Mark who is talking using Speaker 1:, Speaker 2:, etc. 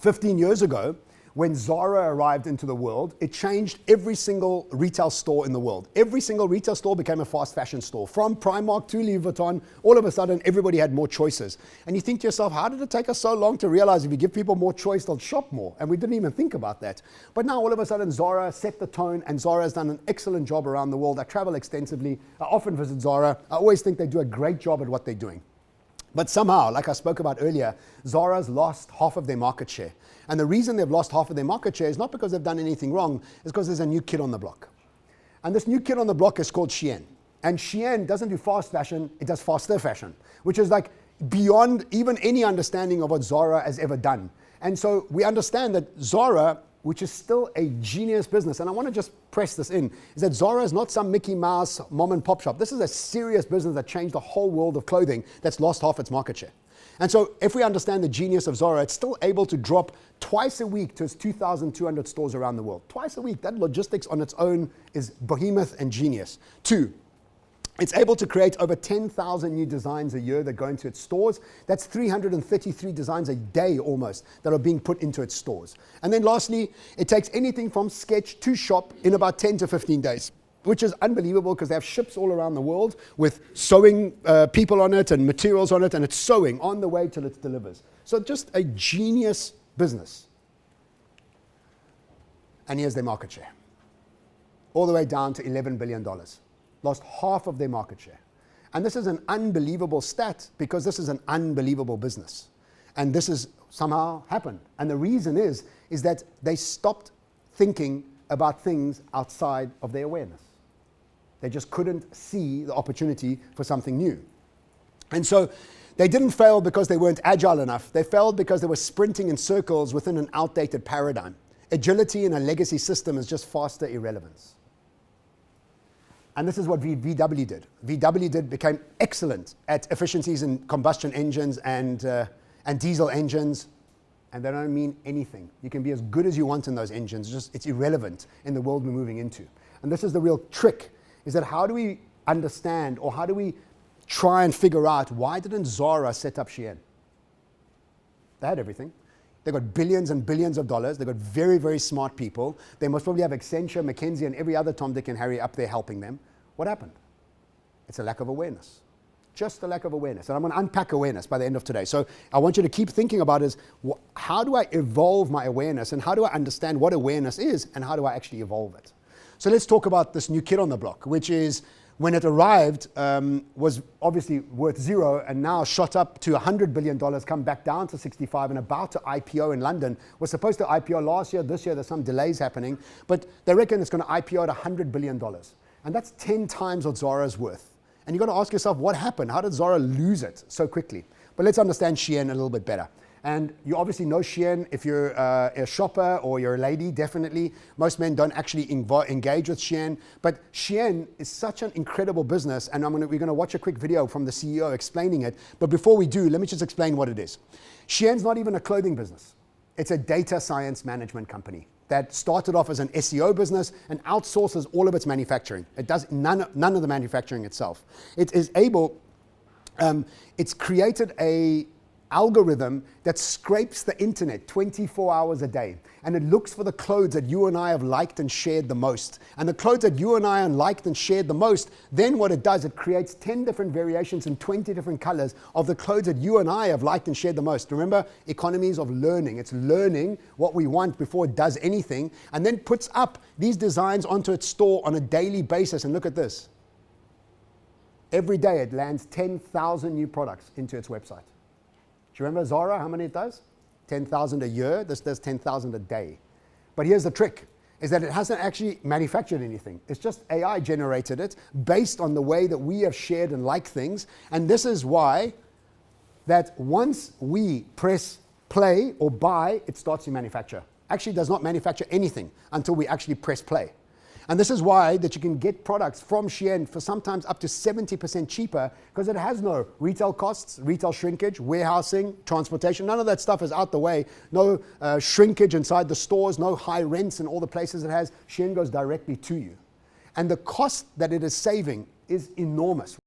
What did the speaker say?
Speaker 1: 15 years ago, when Zara arrived into the world, it changed every single retail store in the world. Every single retail store became a fast fashion store. From Primark to Louis Vuitton, all of a sudden, everybody had more choices. And you think to yourself, how did it take us so long to realize if you give people more choice, they'll shop more? And we didn't even think about that. But now, all of a sudden, Zara set the tone, and Zara has done an excellent job around the world. I travel extensively. I often visit Zara. I always think they do a great job at what they're doing. But somehow, like I spoke about earlier, Zara's lost half of their market share. And the reason they've lost half of their market share is not because they've done anything wrong, it's because there's a new kid on the block. And this new kid on the block is called Shein. And Shein doesn't do fast fashion, it does faster fashion, which is like beyond even any understanding of what Zara has ever done. And so we understand that Zara, which is still a genius business, and I want to just press this in, is that Zara is not some Mickey Mouse mom and pop shop. This is a serious business that changed the whole world of clothing that's lost half its market share. And so if we understand the genius of Zara, it's still able to drop twice a week to its 2,200 stores around the world. Twice a week. That logistics on its own is behemoth and genius. 2, it's able to create over 10,000 new designs a year that go into its stores. That's 333 designs a day almost that are being put into its stores. And then lastly, it takes anything from sketch to shop in about 10 to 15 days, which is unbelievable because they have ships all around the world with sewing people on it and materials on it, and it's sewing on the way till it delivers. So just a genius business. And here's their market share. All the way down to $11 billion. Lost half of their market share. And this is an unbelievable stat because this is an unbelievable business. And this has somehow happened. And the reason is that they stopped thinking about things outside of their awareness. They just couldn't see the opportunity for something new. And so they didn't fail because they weren't agile enough. They failed because they were sprinting in circles within an outdated paradigm. Agility in a legacy system is just faster irrelevance. And this is what VW did. VW became excellent at efficiencies in combustion engines and diesel engines, and they don't mean anything. You can be as good as you want in those engines, it's irrelevant in the world we're moving into. And this is the real trick, is that how do we understand, or how do we try and figure out, why didn't Zara set up Shein? They had everything. They got billions and billions of dollars. They got very, very smart people. They must probably have Accenture, McKinsey, and every other Tom, Dick, and Harry up there helping them. What happened? It's a lack of awareness. Just a lack of awareness. And I'm going to unpack awareness by the end of today. So I want you to keep thinking about is, how do I evolve my awareness, and how do I understand what awareness is, and how do I actually evolve it? So let's talk about this new kid on the block, which is, when it arrived, was obviously worth zero and now shot up to $100 billion, come back down to 65 and about to IPO in London. Was supposed to IPO last year. This year there's some delays happening, but they reckon it's going to IPO at $100 billion. And that's 10 times what Zara's worth. And you've got to ask yourself, what happened? How did Zara lose it so quickly? But let's understand Shein a little bit better. And you obviously know Shein if you're a shopper or you're a lady, definitely. Most men don't actually engage with Shein. But Shein is such an incredible business, and we're going to watch a quick video from the CEO explaining it. But before we do, let me just explain what it is. Shein's not even a clothing business. It's a data science management company that started off as an SEO business and outsources all of its manufacturing. It does none of the manufacturing itself. It is able, it's created a algorithm that scrapes the internet 24 hours a day, and it looks for the clothes that you and I have liked and shared the most. And the clothes that you and I have liked and shared the most, then what it does, it creates 10 different variations in 20 different colors of the clothes that you and I have liked and shared the most. Remember, economies of learning. It's learning what we want before it does anything, and then puts up these designs onto its store on a daily basis. And look at this. Every day it lands 10,000 new products into its website. Do you remember Zara, how many it does? 10,000 a year. This does 10,000 a day. But here's the trick, is that it hasn't actually manufactured anything. It's just AI generated it based on the way that we have shared and liked things. And this is why that once we press play or buy, it starts to manufacture. Actually does not manufacture anything until we actually press play. And this is why that you can get products from Shein for sometimes up to 70% cheaper, because it has no retail costs, retail shrinkage, warehousing, transportation. None of that stuff is out the way. No shrinkage inside the stores, no high rents in all the places it has. Shein goes directly to you. And the cost that it is saving is enormous.